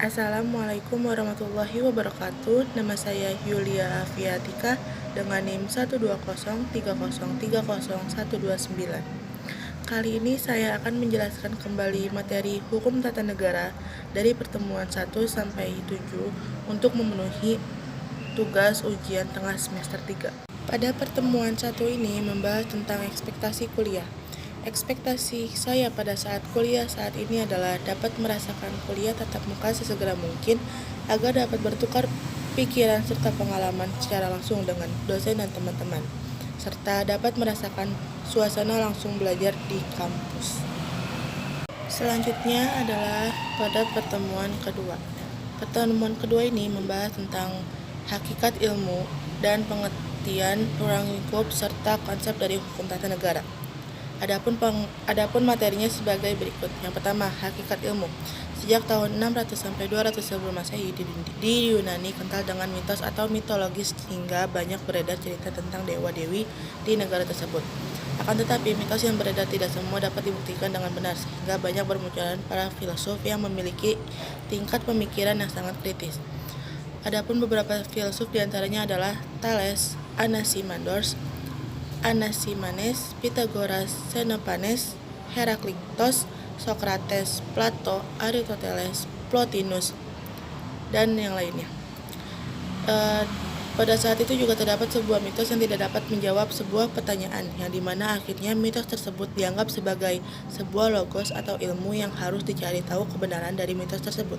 Assalamualaikum warahmatullahi wabarakatuh. Nama saya Yulia Afiatika dengan NIM 12030303129. Kali ini saya akan menjelaskan kembali materi Hukum Tata Negara dari pertemuan 1 sampai 7 untuk memenuhi tugas ujian tengah semester 3. Pada pertemuan 1 ini membahas tentang ekspektasi kuliah. Ekspektasi saya pada saat kuliah saat ini adalah dapat merasakan kuliah tatap muka sesegera mungkin agar dapat bertukar pikiran serta pengalaman secara langsung dengan dosen dan teman-teman, serta dapat merasakan suasana langsung belajar di kampus. Selanjutnya adalah pada pertemuan kedua. Pertemuan kedua ini membahas tentang hakikat ilmu dan pengertian ruang lingkup serta konsep dari hukum tata negara. Adapun materinya sebagai berikut. Yang pertama, hakikat ilmu. Sejak tahun 600 sampai 200 sebelum Masehi di Yunani kental dengan mitos atau mitologis hingga banyak beredar cerita tentang dewa-dewi di negara tersebut. Akan tetapi, mitos yang beredar tidak semua dapat dibuktikan dengan benar sehingga banyak bermunculan para filsuf yang memiliki tingkat pemikiran yang sangat kritis. Adapun beberapa filsuf diantaranya adalah Thales, Anaximanes, Pythagoras, Xenophanes, Heraklitos, Socrates, Plato, Aristoteles, Plotinus, dan yang lainnya. Pada saat itu juga terdapat sebuah mitos yang tidak dapat menjawab sebuah pertanyaan, yang dimana akhirnya mitos tersebut dianggap sebagai sebuah logos atau ilmu yang harus dicari tahu kebenaran dari mitos tersebut.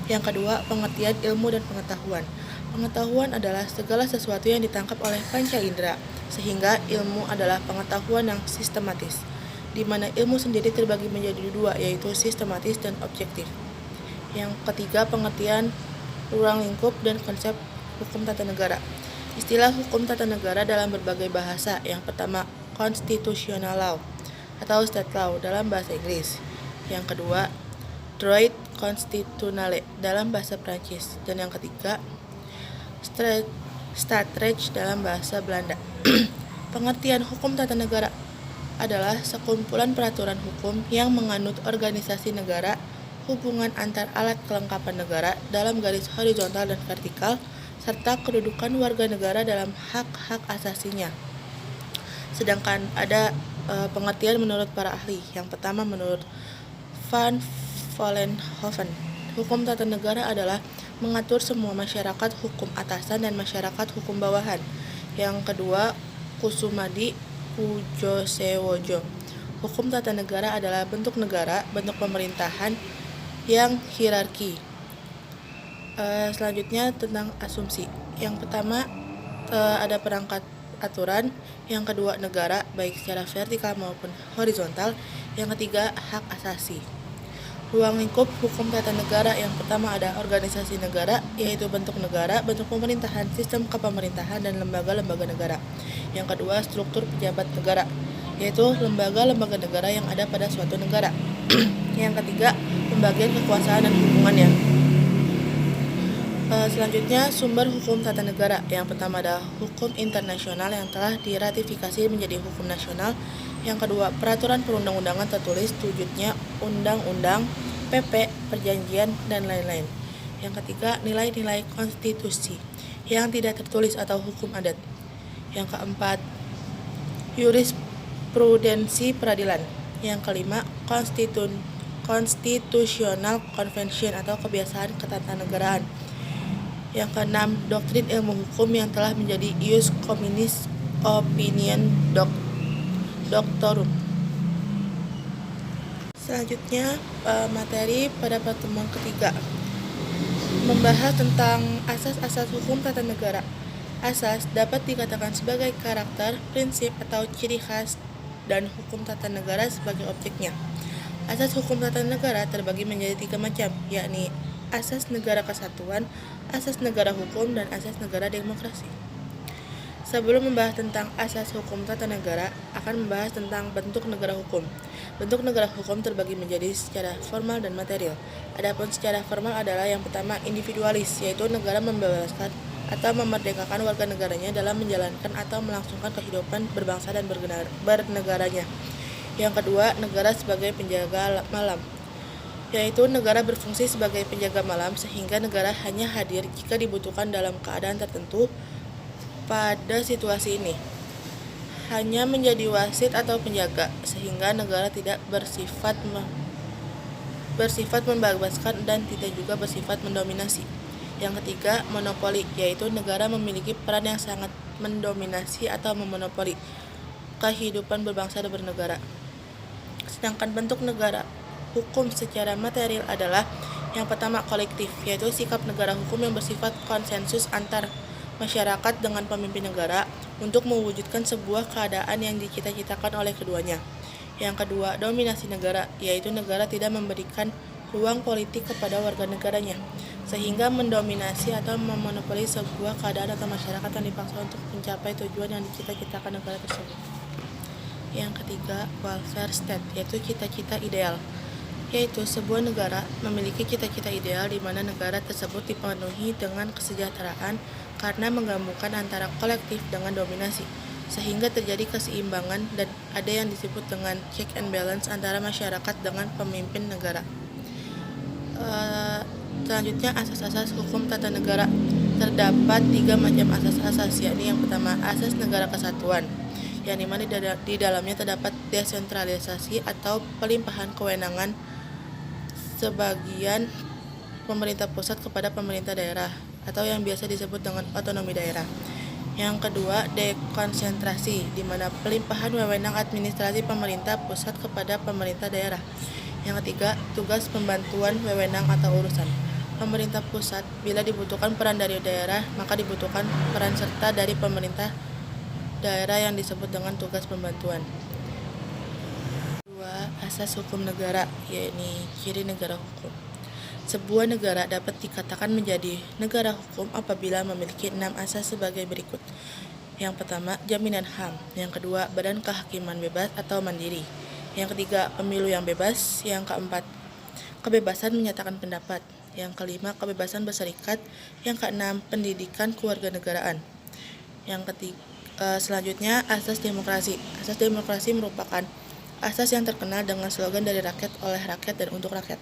Yang kedua, pengertian ilmu dan pengetahuan. Pengetahuan adalah segala sesuatu yang ditangkap oleh panca indera, sehingga ilmu adalah pengetahuan yang sistematis, di mana ilmu sendiri terbagi menjadi dua, yaitu sistematis dan objektif. Yang ketiga, pengertian ruang lingkup dan konsep hukum tata negara. Istilah hukum tata negara dalam berbagai bahasa. Yang pertama, constitutional law atau state law dalam bahasa Inggris. Yang kedua, droit constitutionnel dalam bahasa Prancis. Dan yang ketiga, Staatsrecht dalam bahasa Belanda. Pengertian hukum tata negara adalah sekumpulan peraturan hukum yang menganut organisasi negara, hubungan antar alat kelengkapan negara dalam garis horizontal dan vertikal, serta kedudukan warga negara dalam hak-hak asasinya. Sedangkan ada pengertian menurut para ahli. Yang pertama, menurut Van Vollenhoven, hukum tata negara adalah mengatur semua masyarakat hukum atasan dan masyarakat hukum bawahan. Yang kedua, Kusumadi Pujosewojo, hukum tata negara adalah bentuk negara, bentuk pemerintahan yang hierarki. Selanjutnya tentang asumsi. Yang pertama, ada perangkat aturan. Yang kedua, negara, baik secara vertikal maupun horizontal. Yang ketiga, hak asasi. Ruang lingkup hukum tata negara. Yang pertama ada organisasi negara, yaitu bentuk negara, bentuk pemerintahan, sistem kepemerintahan, dan lembaga-lembaga negara. Yang kedua, struktur pejabat negara, yaitu lembaga-lembaga negara yang ada pada suatu negara. Yang ketiga, pembagian kekuasaan dan hubungannya. Selanjutnya, sumber hukum tata negara. Yang pertama ada hukum internasional yang telah diratifikasi menjadi hukum nasional. Yang kedua, peraturan perundang-undangan tertulis, wujudnya undang-undang, PP, perjanjian, dan lain-lain. Yang ketiga, nilai-nilai konstitusi yang tidak tertulis atau hukum adat. Yang keempat, jurisprudensi peradilan. Yang kelima, constitutional convention atau kebiasaan ketatanegaraan. Yang keenam, doktrin ilmu hukum yang telah menjadi ius communis opinion doctorum. Selanjutnya, materi pada pertemuan ketiga membahas tentang asas-asas hukum tata negara. Asas dapat dikatakan sebagai karakter, prinsip, atau ciri khas dan hukum tata negara sebagai objeknya. Asas hukum tata negara terbagi menjadi 3 macam, yakni asas negara kesatuan, asas negara hukum, dan asas negara demokrasi. Sebelum membahas tentang asas hukum tata negara, akan membahas tentang bentuk negara hukum. Bentuk negara hukum terbagi menjadi secara formal dan material. Adapun secara formal adalah yang pertama individualis, yaitu negara membebaskan atau memerdekakan warga negaranya dalam menjalankan atau melangsungkan kehidupan berbangsa dan bernegaranya. Yang kedua, negara sebagai penjaga malam. yaitu negara berfungsi sebagai penjaga malam sehingga negara hanya hadir jika dibutuhkan dalam keadaan tertentu. Pada situasi ini, hanya menjadi wasit atau penjaga, sehingga negara tidak bersifat membebaskan dan tidak juga bersifat mendominasi. Yang ketiga, monopoli, yaitu negara memiliki peran yang sangat mendominasi atau memonopoli kehidupan berbangsa dan bernegara. Sedangkan bentuk negara hukum secara material adalah yang pertama kolektif, yaitu sikap negara hukum yang bersifat konsensus antar masyarakat dengan pemimpin negara untuk mewujudkan sebuah keadaan yang dicita-citakan oleh keduanya. Yang kedua, dominasi negara, yaitu negara tidak memberikan ruang politik kepada warga negaranya, sehingga mendominasi atau memonopoli sebuah keadaan atau masyarakat yang dipaksa untuk mencapai tujuan yang dicita-citakan negara tersebut. Yang ketiga, welfare state, yaitu cita-cita ideal, yaitu sebuah negara memiliki cita-cita ideal di mana negara tersebut dipenuhi dengan kesejahteraan karena menggabungkan antara kolektif dengan dominasi, sehingga terjadi keseimbangan dan ada yang disebut dengan check and balance antara masyarakat dengan pemimpin negara. Selanjutnya, asas-asas hukum tata negara. Terdapat 3 macam asas-asas, yakni yang pertama, asas negara kesatuan, yang dimana di dalamnya terdapat desentralisasi atau pelimpahan kewenangan sebagian pemerintah pusat kepada pemerintah daerah, atau yang biasa disebut dengan otonomi daerah. Yang kedua, dekonsentrasi, di mana pelimpahan wewenang administrasi pemerintah pusat kepada pemerintah daerah. Yang ketiga, tugas pembantuan wewenang atau urusan pemerintah pusat. Bila dibutuhkan peran dari daerah, maka dibutuhkan peran serta dari pemerintah daerah yang disebut dengan tugas pembantuan. Kedua, asas hukum negara, yakni ciri negara hukum. Sebuah negara dapat dikatakan menjadi negara hukum apabila memiliki 6 asas sebagai berikut. Yang pertama, jaminan HAM. Yang kedua, badan kehakiman bebas atau mandiri. Yang ketiga, pemilu yang bebas. Yang keempat, kebebasan menyatakan pendapat. Yang kelima, kebebasan berserikat. Yang keenam, pendidikan kewarganegaraan. Selanjutnya, asas demokrasi. Asas demokrasi merupakan asas yang terkenal dengan slogan dari rakyat, oleh rakyat, dan untuk rakyat.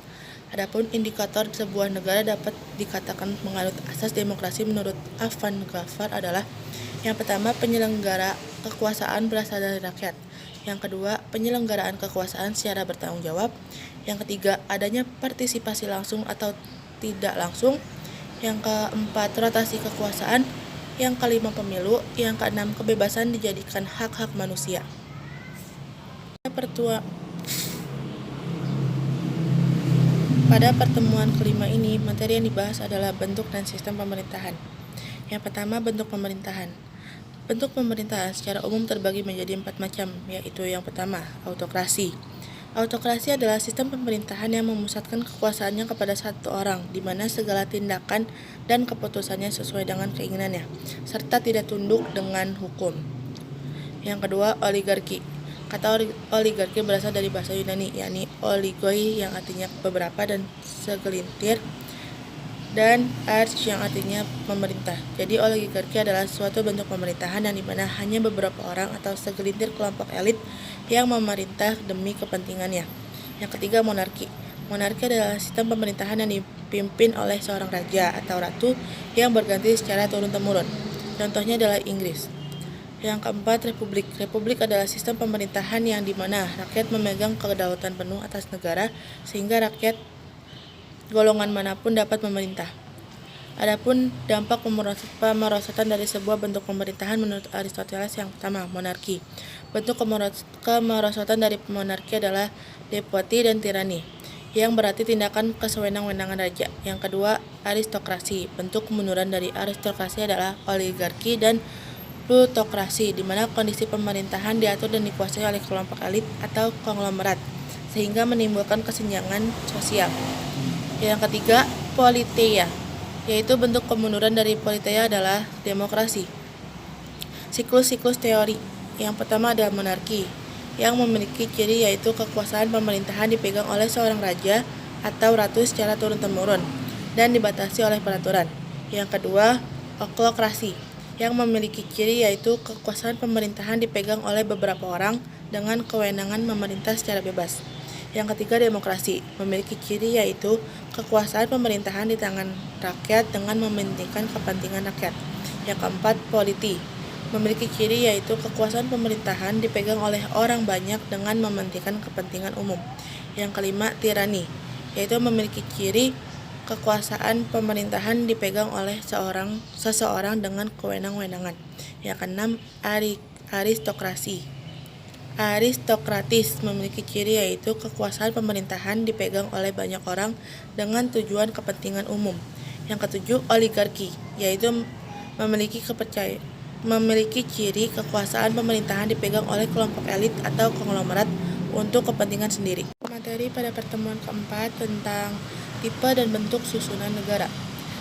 Adapun indikator sebuah negara dapat dikatakan menganut asas demokrasi menurut Afan Ghaffar adalah: yang pertama, penyelenggara kekuasaan berasal dari rakyat. Yang kedua, penyelenggaraan kekuasaan secara bertanggung jawab. Yang ketiga, adanya partisipasi langsung atau tidak langsung. Yang keempat, rotasi kekuasaan. Yang kelima, pemilu. Yang keenam, kebebasan dijadikan hak-hak manusia. Pada pertemuan kelima ini, materi yang dibahas adalah bentuk dan sistem pemerintahan. Yang pertama, bentuk pemerintahan. Bentuk pemerintahan secara umum terbagi menjadi 4 macam, yaitu yang pertama, autokrasi. Autokrasi adalah sistem pemerintahan yang memusatkan kekuasaannya kepada satu orang, di mana segala tindakan dan keputusannya sesuai dengan keinginannya, serta tidak tunduk dengan hukum. Yang kedua, oligarki. Kata oligarki berasal dari bahasa Yunani, yakni oligoi yang artinya beberapa dan segelintir, dan arch yang artinya pemerintah. Jadi oligarki adalah suatu bentuk pemerintahan yang dimana hanya beberapa orang atau segelintir kelompok elit yang memerintah demi kepentingannya. Yang ketiga, monarki. Monarki adalah sistem pemerintahan yang dipimpin oleh seorang raja atau ratu yang berganti secara turun-temurun. Contohnya adalah Inggris. Yang keempat, republik. Republik adalah sistem pemerintahan yang dimana rakyat memegang kedaulatan penuh atas negara, sehingga rakyat golongan manapun dapat memerintah. Adapun dampak pemerosotan dari sebuah bentuk pemerintahan menurut Aristoteles, yang pertama, monarki. Bentuk kemerosotan dari monarki adalah despoti dan tirani, yang berarti tindakan kesewenang-wenangan raja. Yang kedua, aristokrasi. Bentuk kemunduran dari aristokrasi adalah oligarki dan plutokrasi, di mana kondisi pemerintahan diatur dan dikuasai oleh kelompok elit atau konglomerat, sehingga menimbulkan kesenjangan sosial. Yang ketiga, politeia, yaitu bentuk kemunduran dari politeia adalah demokrasi. Siklus-siklus teori. Yang pertama adalah monarki, yang memiliki ciri yaitu kekuasaan pemerintahan dipegang oleh seorang raja atau ratu secara turun-temurun dan dibatasi oleh peraturan. Yang kedua, oklokrasi, yang memiliki ciri yaitu kekuasaan pemerintahan dipegang oleh beberapa orang dengan kewenangan memerintah secara bebas. Yang ketiga, demokrasi, memiliki ciri yaitu kekuasaan pemerintahan di tangan rakyat dengan mementingkan kepentingan rakyat. Yang keempat, politi, memiliki ciri yaitu kekuasaan pemerintahan dipegang oleh orang banyak dengan mementingkan kepentingan umum. Yang kelima, tirani, yaitu memiliki ciri kekuasaan pemerintahan dipegang oleh seseorang dengan kewenang-wenangan. Yang keenam, aristokratis, memiliki ciri yaitu kekuasaan pemerintahan dipegang oleh banyak orang dengan tujuan kepentingan umum. Yang ketujuh, oligarki, yaitu memiliki ciri kekuasaan pemerintahan dipegang oleh kelompok elit atau konglomerat untuk kepentingan sendiri. Materi pada pertemuan keempat tentang tipe dan bentuk susunan negara.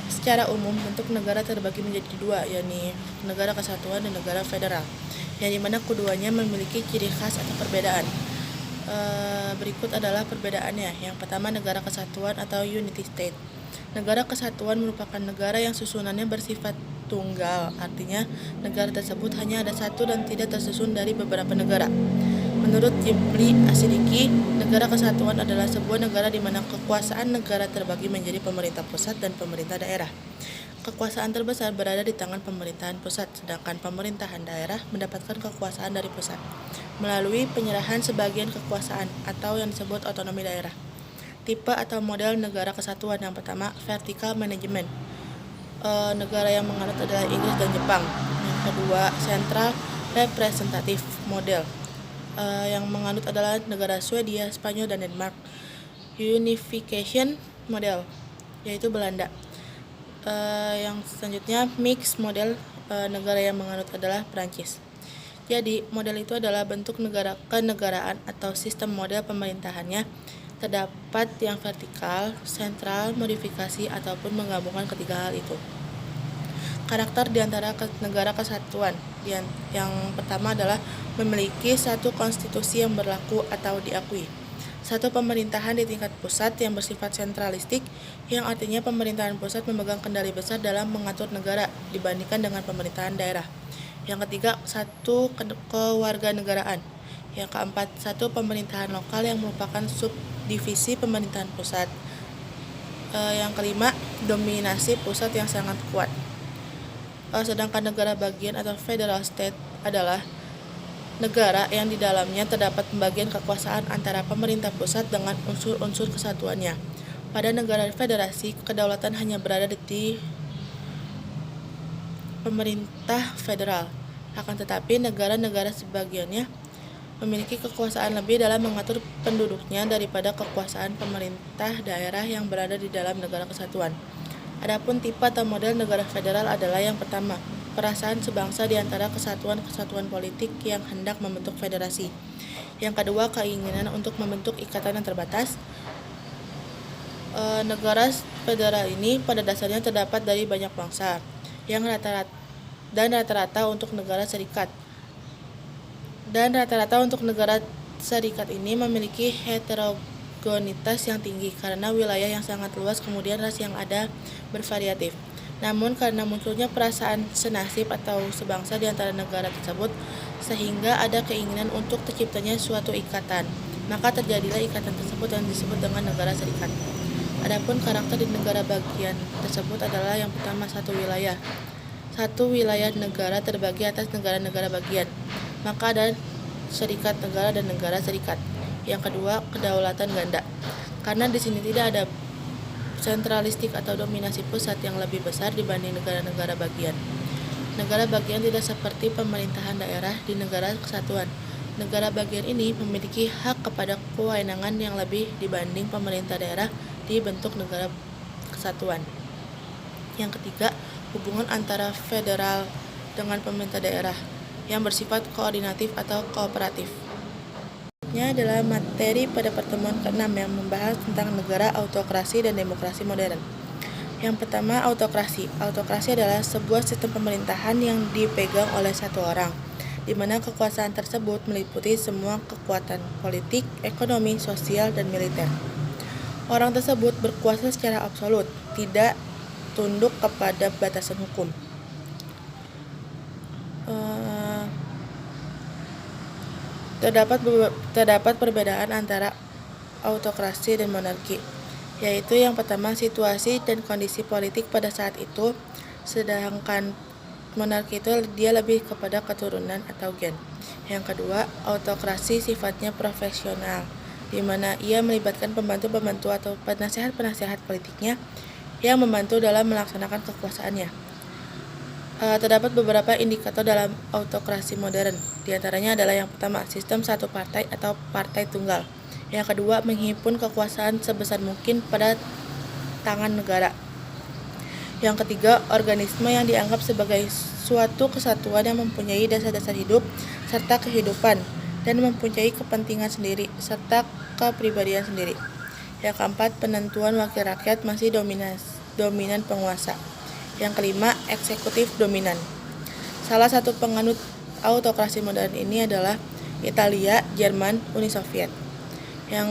Secara umum, bentuk negara terbagi menjadi dua, yakni negara kesatuan dan negara federal, yang dimana keduanya memiliki ciri khas atau perbedaan. Berikut adalah perbedaannya. Yang pertama, negara kesatuan atau unity state. Negara kesatuan merupakan negara yang susunannya bersifat tunggal, artinya negara tersebut hanya ada satu dan tidak tersusun dari beberapa negara. Menurut Jibli Asidiki, negara kesatuan adalah sebuah negara di mana kekuasaan negara terbagi menjadi pemerintah pusat dan pemerintah daerah. Kekuasaan terbesar berada di tangan pemerintahan pusat, sedangkan pemerintahan daerah mendapatkan kekuasaan dari pusat melalui penyerahan sebagian kekuasaan atau yang disebut otonomi daerah. Tipe atau model negara kesatuan. Yang pertama, vertical management. Negara yang menganut adalah Inggris dan Jepang. Yang kedua, central representative model. Yang menganut adalah negara Swedia, Spanyol, dan Denmark. Unification model, yaitu Belanda. Yang selanjutnya, mixed model, negara yang menganut adalah Prancis. Jadi, model itu adalah bentuk kenegaraan atau sistem model pemerintahannya. Terdapat yang vertikal, sentral, modifikasi, ataupun menggabungkan ketiga hal itu. Karakter di antara negara kesatuan. Yang pertama adalah memiliki satu konstitusi yang berlaku atau diakui. Satu pemerintahan di tingkat pusat yang bersifat sentralistik, yang artinya pemerintahan pusat memegang kendali besar dalam mengatur negara dibandingkan dengan pemerintahan daerah. Yang ketiga, satu kewarganegaraan. Yang keempat, satu pemerintahan lokal yang merupakan subdivisi pemerintahan pusat. Yang kelima, dominasi pusat yang sangat kuat. Sedangkan negara bagian atau federal state adalah negara yang di dalamnya terdapat pembagian kekuasaan antara pemerintah pusat dengan unsur-unsur kesatuannya. Pada negara federasi, kedaulatan hanya berada di pemerintah federal. Akan tetapi, negara-negara sebagiannya memiliki kekuasaan lebih dalam mengatur penduduknya daripada kekuasaan pemerintah daerah yang berada di dalam negara kesatuan. Adapun tipe atau model negara federal adalah yang pertama, perasaan sebangsa di antara kesatuan-kesatuan politik yang hendak membentuk federasi. Yang kedua, keinginan untuk membentuk ikatan yang terbatas. Negara federal ini pada dasarnya terdapat dari banyak bangsa, yang rata-rata untuk negara serikat. Dan rata-rata untuk negara serikat ini memiliki heterogenitas yang tinggi karena wilayah yang sangat luas, kemudian ras yang ada bervariatif. Namun karena munculnya perasaan senasib atau sebangsa di antara negara tersebut, sehingga ada keinginan untuk terciptanya suatu ikatan, maka terjadilah ikatan tersebut yang disebut dengan negara serikat. Adapun karakter di negara bagian tersebut adalah yang pertama, satu wilayah negara terbagi atas negara-negara bagian, maka ada serikat negara dan negara serikat. Yang kedua, kedaulatan ganda, karena di sini tidak ada sentralistik atau dominasi pusat yang lebih besar dibanding negara-negara bagian. Negara bagian tidak seperti pemerintahan daerah di negara kesatuan. Negara bagian ini memiliki hak kepada kewenangan yang lebih dibanding pemerintah daerah di bentuk negara kesatuan. Yang ketiga, hubungan antara federal dengan pemerintah daerah yang bersifat koordinatif atau kooperatif. Ini adalah materi pada pertemuan ke-6 yang membahas tentang negara, autokrasi, dan demokrasi modern. Yang pertama, autokrasi. Autokrasi adalah sebuah sistem pemerintahan yang dipegang oleh satu orang, di mana kekuasaan tersebut meliputi semua kekuatan politik, ekonomi, sosial, dan militer. Orang tersebut berkuasa secara absolut, tidak tunduk kepada batasan hukum. Terdapat perbedaan antara autokrasi dan monarki, yaitu yang pertama situasi dan kondisi politik pada saat itu, sedangkan monarki itu dia lebih kepada keturunan atau gen. Yang kedua, autokrasi sifatnya profesional, di mana ia melibatkan pembantu-pembantu atau penasehat-penasehat politiknya yang membantu dalam melaksanakan kekuasaannya. Terdapat beberapa indikator dalam autokrasi modern. Di antaranya adalah yang pertama, sistem satu partai atau partai tunggal. Yang kedua, menghimpun kekuasaan sebesar mungkin pada tangan negara. Yang ketiga, organisme yang dianggap sebagai suatu kesatuan yang mempunyai dasar-dasar hidup serta kehidupan dan mempunyai kepentingan sendiri serta kepribadian sendiri. Yang keempat, penentuan wakil rakyat masih dominan penguasa. Yang kelima, eksekutif dominan. Salah satu penganut autokrasi modern ini adalah Italia, Jerman, Uni Soviet. Yang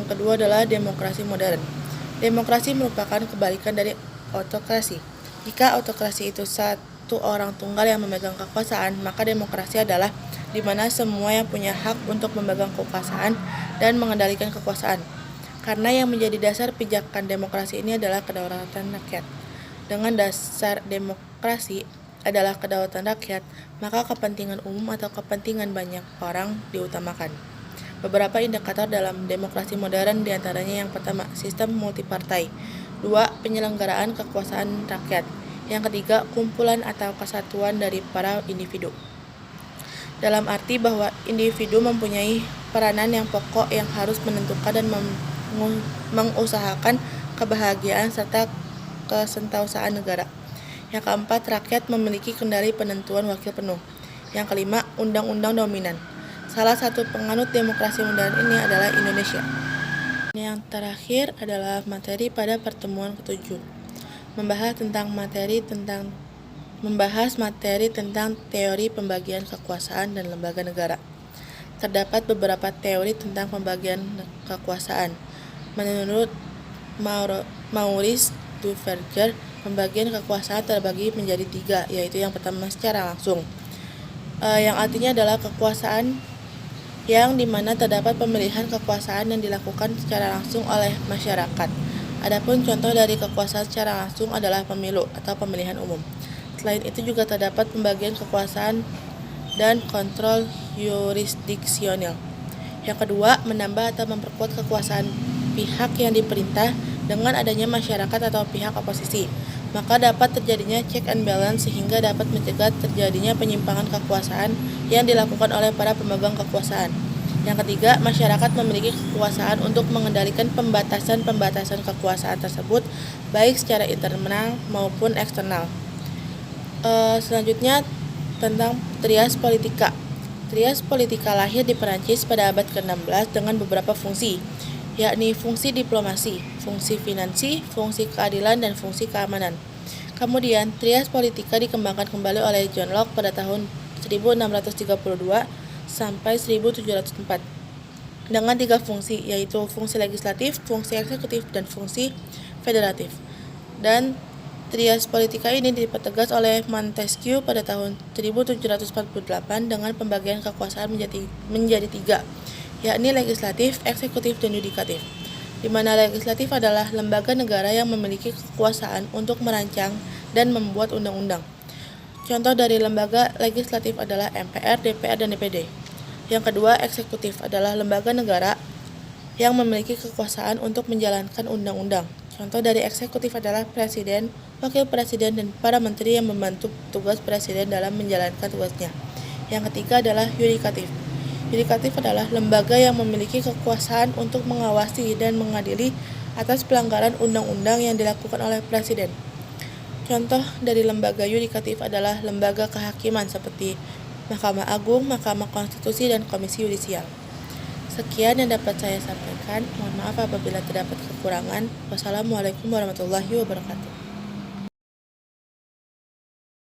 kedua adalah demokrasi modern. Demokrasi merupakan kebalikan dari autokrasi. Jika autokrasi itu satu orang tunggal yang memegang kekuasaan, maka demokrasi adalah di mana semua yang punya hak untuk memegang kekuasaan dan mengendalikan kekuasaan. Karena yang menjadi dasar pijakan demokrasi ini adalah kedaulatan rakyat. Dengan dasar demokrasi adalah kedaulatan rakyat, maka kepentingan umum atau kepentingan banyak orang diutamakan. Beberapa indikator dalam demokrasi modern diantaranya yang pertama, sistem multipartai. Dua, penyelenggaraan kekuasaan rakyat. Yang ketiga, kumpulan atau kesatuan dari para individu. Dalam arti bahwa individu mempunyai peranan yang pokok yang harus menentukan dan mengusahakan kebahagiaan serta kesentausaan negara. Yang keempat, rakyat memiliki kendali penentuan wakil penuh. Yang kelima, undang-undang dominan. Salah satu penganut demokrasi modern ini adalah Indonesia. Yang terakhir adalah materi pada pertemuan ke-7. Membahas materi tentang teori pembagian kekuasaan dan lembaga negara. Terdapat beberapa teori tentang pembagian kekuasaan. Menurut Maurice Duverger, pembagian kekuasaan terbagi menjadi 3, yaitu yang pertama secara langsung, yang artinya adalah kekuasaan yang dimana terdapat pemilihan kekuasaan yang dilakukan secara langsung oleh masyarakat. Adapun contoh dari kekuasaan secara langsung adalah pemilu atau pemilihan umum. Selain itu juga terdapat pembagian kekuasaan dan kontrol yurisdiksional. Yang kedua, menambah atau memperkuat kekuasaan pihak yang diperintah dengan adanya masyarakat atau pihak oposisi, maka dapat terjadinya check and balance sehingga dapat mencegah terjadinya penyimpangan kekuasaan yang dilakukan oleh para pemegang kekuasaan. Yang ketiga, masyarakat memiliki kekuasaan untuk mengendalikan pembatasan-pembatasan kekuasaan tersebut, baik secara internal maupun eksternal. Selanjutnya tentang trias politika. Trias politika lahir di Perancis pada abad ke-16 dengan beberapa fungsi, yakni fungsi diplomasi, fungsi finansi, fungsi keadilan, dan fungsi keamanan. Kemudian, trias politika dikembangkan kembali oleh John Locke pada tahun 1632 sampai 1704 dengan 3 fungsi, yaitu fungsi legislatif, fungsi eksekutif, dan fungsi federatif. Dan trias politika ini dipertegas oleh Montesquieu pada tahun 1748 dengan pembagian kekuasaan menjadi 3, yakni legislatif, eksekutif, dan yudikatif, di mana legislatif adalah lembaga negara yang memiliki kekuasaan untuk merancang dan membuat undang-undang. Contoh dari lembaga legislatif adalah MPR, DPR, dan DPD. Yang kedua, eksekutif adalah lembaga negara yang memiliki kekuasaan untuk menjalankan undang-undang. Contoh dari eksekutif adalah presiden, wakil presiden, dan para menteri yang membantu tugas presiden dalam menjalankan tugasnya. Yang ketiga adalah yudikatif. Yudikatif adalah lembaga yang memiliki kekuasaan untuk mengawasi dan mengadili atas pelanggaran undang-undang yang dilakukan oleh presiden. Contoh dari lembaga yudikatif adalah lembaga kehakiman seperti Mahkamah Agung, Mahkamah Konstitusi, dan Komisi Yudisial. Sekian yang dapat saya sampaikan. Mohon maaf apabila terdapat kekurangan. Wassalamualaikum warahmatullahi wabarakatuh.